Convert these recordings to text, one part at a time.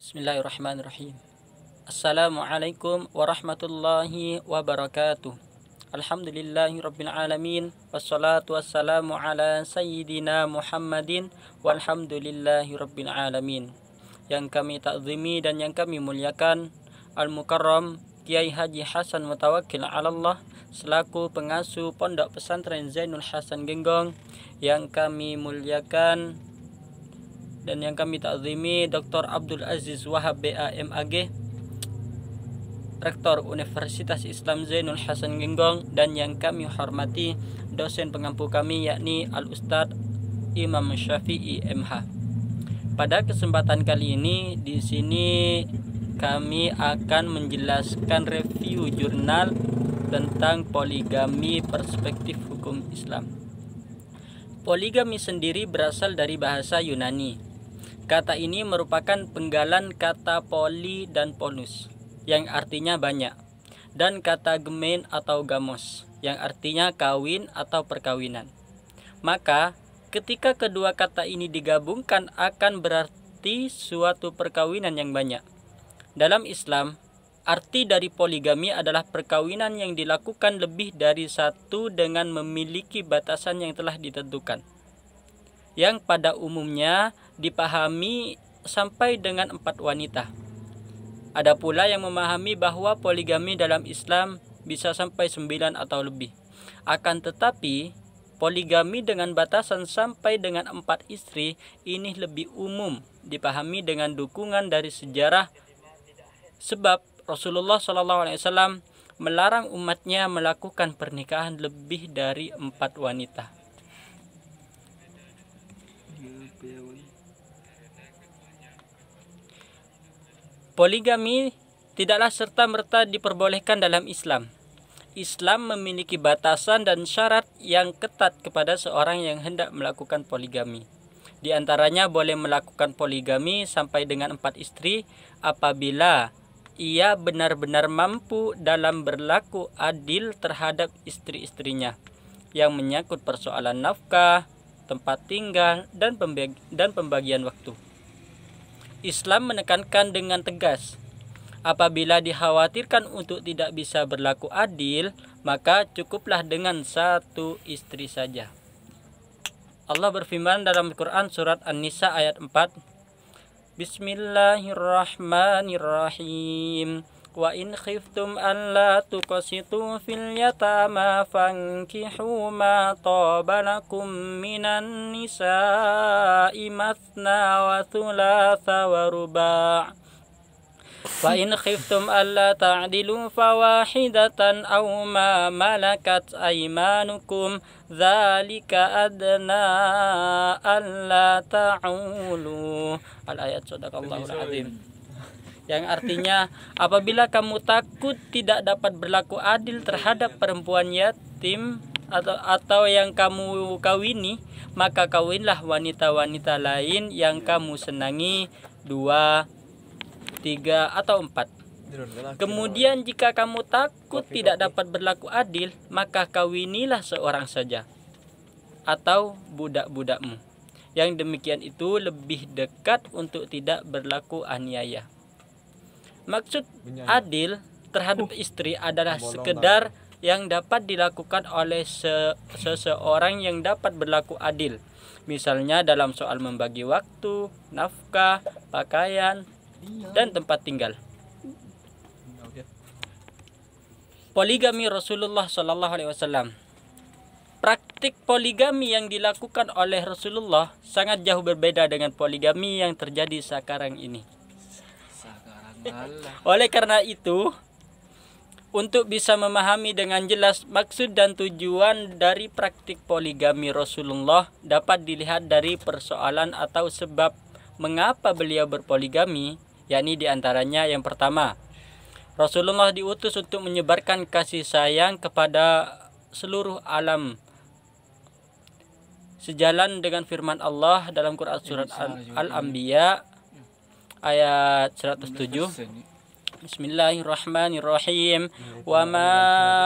Bismillahirrahmanirrahim. Assalamualaikum warahmatullahi wabarakatuh. Alhamdulillahi rabbil alamin. Wassalatu wassalamu ala sayyidina Muhammadin. Walhamdulillahi rabbil alamin. Yang kami takzimi dan yang kami muliakan, Al-Mukarram Kiai Haji Hasan Mutawakkil Allah selaku pengasuh Pondok Pesantren Zainul Hasan Genggong. Yang kami muliakan dan yang kami takzimi Dr. Abdul Aziz Wahab BAMAG, Rektor Universitas Islam Zainul Hasan Genggong, dan yang kami hormati dosen pengampu kami yakni Al-Ustadz Imam Syafi'i MH. Pada kesempatan kali ini di sini kami akan menjelaskan review jurnal tentang poligami perspektif hukum Islam. Poligami sendiri berasal dari bahasa Yunani. Kata ini merupakan penggalan kata poli dan polus, yang artinya banyak, dan kata gemen atau gamos, yang artinya kawin atau perkawinan. Maka, ketika kedua kata ini digabungkan akan berarti suatu perkawinan yang banyak. Dalam Islam, arti dari poligami adalah perkawinan yang dilakukan lebih dari satu dengan memiliki batasan yang telah ditentukan, yang pada umumnya dipahami sampai dengan 4 wanita. Ada pula yang memahami bahwa poligami dalam Islam bisa sampai 9 atau lebih. Akan tetapi, poligami dengan batasan sampai dengan 4 istri ini lebih umum dipahami dengan dukungan dari sejarah, sebab Rasulullah SAW melarang umatnya melakukan pernikahan lebih dari 4 wanita. Poligami tidaklah serta-merta diperbolehkan dalam Islam. Islam memiliki batasan dan syarat yang ketat kepada seorang yang hendak melakukan poligami. Di antaranya boleh melakukan poligami sampai dengan 4 istri apabila ia benar-benar mampu dalam berlaku adil terhadap istri-istrinya yang menyangkut persoalan nafkah, tempat tinggal, dan pembagian waktu. Islam menekankan dengan tegas, apabila dikhawatirkan untuk tidak bisa berlaku adil, maka cukuplah dengan 1 istri saja. Allah berfirman dalam Al-Quran surat An-Nisa ayat 4, Bismillahirrahmanirrahim. Wa in khiftum an la tuqsitu fil yatama fankihu ma taba lakum minan nisa'i mathna wa thulatha wa ruba'. Wa in khiftum alla ta'dilu fawahidatan aw ma malakat aymanukum dzalika adna alla ta'ulu. Al-ayat sadaqallahul azim. Yang artinya, apabila kamu takut tidak dapat berlaku adil terhadap perempuan yatim atau yang kamu kawini, maka kawinlah wanita-wanita lain yang kamu senangi, 2, 3, atau 4. Kemudian jika kamu takut tidak dapat berlaku adil, maka kawinilah seorang saja atau budak-budakmu. Yang demikian itu lebih dekat untuk tidak berlaku aniaya. Maksud adil terhadap istri adalah sekedar yang dapat dilakukan oleh seseorang yang dapat berlaku adil. Misalnya dalam soal membagi waktu, nafkah, pakaian, dan tempat tinggal. Poligami Rasulullah SAW. Praktik poligami yang dilakukan oleh Rasulullah sangat jauh berbeda dengan poligami yang terjadi sekarang ini. Oleh karena itu, untuk bisa memahami dengan jelas maksud dan tujuan dari praktik poligami Rasulullah dapat dilihat dari persoalan atau sebab mengapa beliau berpoligami, yakni diantaranya yang pertama, Rasulullah diutus untuk menyebarkan kasih sayang kepada seluruh alam, sejalan dengan firman Allah dalam Quran surat Al-Anbiya ayat 107, Bismillahirrahmanirrahim. Wa ma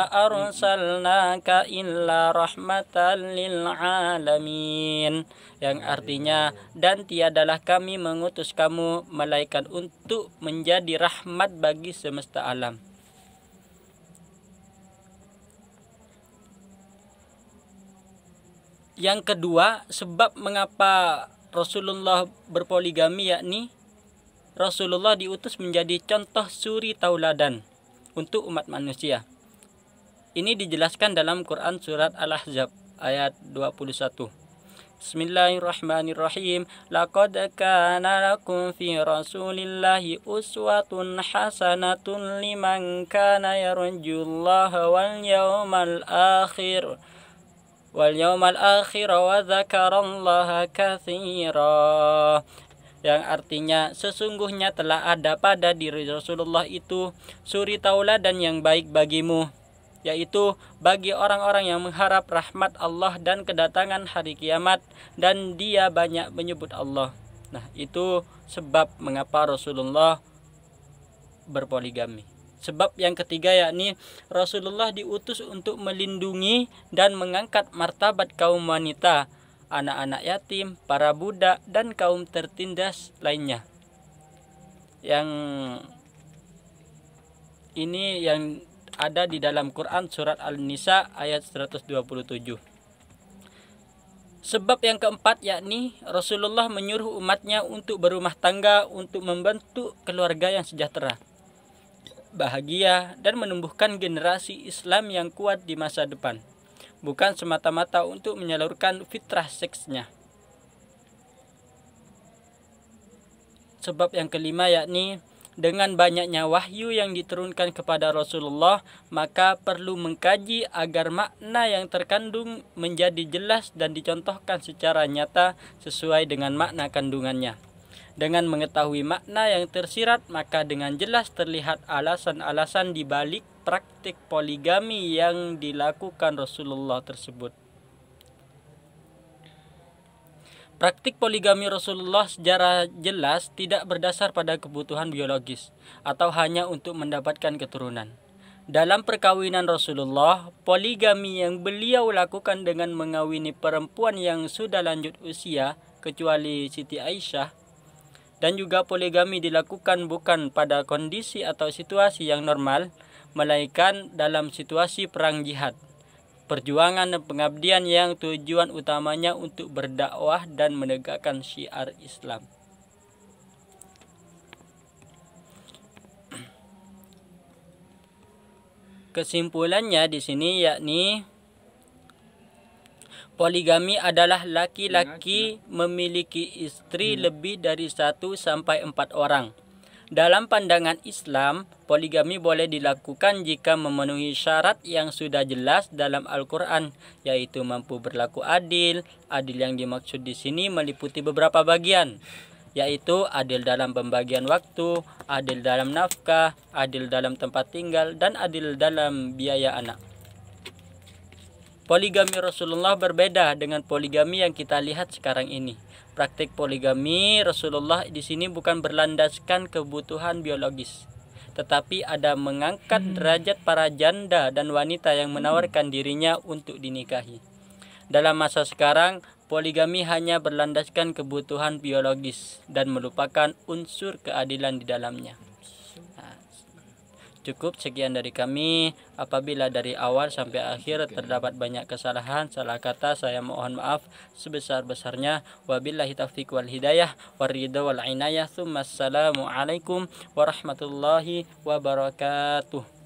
arsalnaka illa rahmatan lil alamin. Yang artinya, dan tiadalah kami mengutus kamu melainkan untuk menjadi rahmat bagi semesta alam. Yang kedua, sebab mengapa Rasulullah berpoligami, yakni Rasulullah diutus menjadi contoh suri tauladan untuk umat manusia. Ini dijelaskan dalam Quran surat Al-Ahzab ayat 21. Bismillahirrahmanirrahim. Laqad kana lakum fi Rasulillahi uswatun hasanatun liman kana yarjullaha wal yawmal akhir wa dzakarallaha katsira. Yang artinya, sesungguhnya telah ada pada diri Rasulullah itu suri tauladan yang baik bagimu, yaitu bagi orang-orang yang mengharap rahmat Allah dan kedatangan hari kiamat, dan dia banyak menyebut Allah. Nah, itu sebab mengapa Rasulullah berpoligami. Sebab yang ketiga, yakni Rasulullah diutus untuk melindungi dan mengangkat martabat kaum wanita, anak-anak yatim, para budak, dan kaum tertindas lainnya. Yang ini yang ada di dalam Quran surat Al-Nisa ayat 127. Sebab yang keempat, yakni Rasulullah menyuruh umatnya untuk berumah tangga, untuk membentuk keluarga yang sejahtera, bahagia, dan menumbuhkan generasi Islam yang kuat di masa depan, bukan semata-mata untuk menyalurkan fitrah seksnya. Sebab yang kelima, yakni dengan banyaknya wahyu yang diturunkan kepada Rasulullah, maka perlu mengkaji agar makna yang terkandung menjadi jelas dan dicontohkan secara nyata sesuai dengan makna kandungannya. Dengan mengetahui makna yang tersirat, maka dengan jelas terlihat alasan-alasan di balik praktik poligami yang dilakukan Rasulullah tersebut. Praktik poligami Rasulullah secara jelas tidak berdasar pada kebutuhan biologis atau hanya untuk mendapatkan keturunan. Dalam perkawinan Rasulullah, poligami yang beliau lakukan dengan mengawini perempuan yang sudah lanjut usia, kecuali Siti Aisyah, dan juga poligami dilakukan bukan pada kondisi atau situasi yang normal, melainkan dalam situasi perang jihad, perjuangan dan pengabdian yang tujuan utamanya untuk berdakwah dan menegakkan syiar Islam. Kesimpulannya di sini, yakni poligami adalah laki-laki memiliki istri lebih dari 1 sampai 4 orang. Dalam pandangan Islam, poligami boleh dilakukan jika memenuhi syarat yang sudah jelas dalam Al-Quran, yaitu mampu berlaku adil. Adil yang dimaksud di sini meliputi beberapa bagian, yaitu adil dalam pembagian waktu, adil dalam nafkah, adil dalam tempat tinggal, dan adil dalam biaya anak. Poligami Rasulullah berbeda dengan poligami yang kita lihat sekarang ini. Praktik poligami Rasulullah di sini bukan berlandaskan kebutuhan biologis, tetapi ada mengangkat derajat para janda dan wanita yang menawarkan dirinya untuk dinikahi. Dalam masa sekarang, poligami hanya berlandaskan kebutuhan biologis dan melupakan unsur keadilan di dalamnya. Cukup sekian dari kami. Apabila dari awal sampai akhir terdapat banyak kesalahan, salah kata, saya mohon maaf sebesar-besarnya. Wabillahi taufiq wal hidayah waridha wal inayah. Assalamualaikum warahmatullahi wabarakatuh.